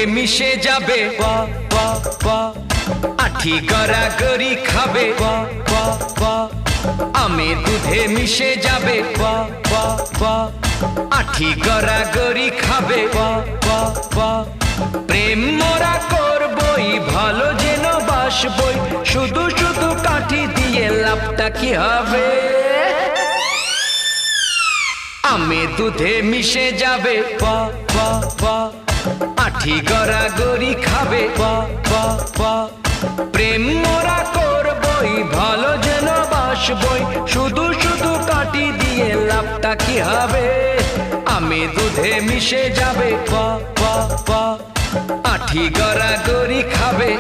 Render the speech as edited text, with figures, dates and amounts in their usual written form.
মিশে যাবে আঠি গড়াগড়ি খাবে আমের দুধে মিশে যাবে আঠি গড়াগড়ি খাবে প্রেম মোরা করবই ভালো যেন বাসবই শুধু শুধু কাঠি দিয়ে লাভটা কি হবে আমের দুধে মিশে যাবে আঠি গড়াগড়ি খাবে প্রেম মোরা করবই ভালো যেন বাসবই শুধু শুধু কাঠি দিয়ে লাভটা কি হবে আমের দুধে মিশে যাবে আঠি গড়াগড়ি খাবে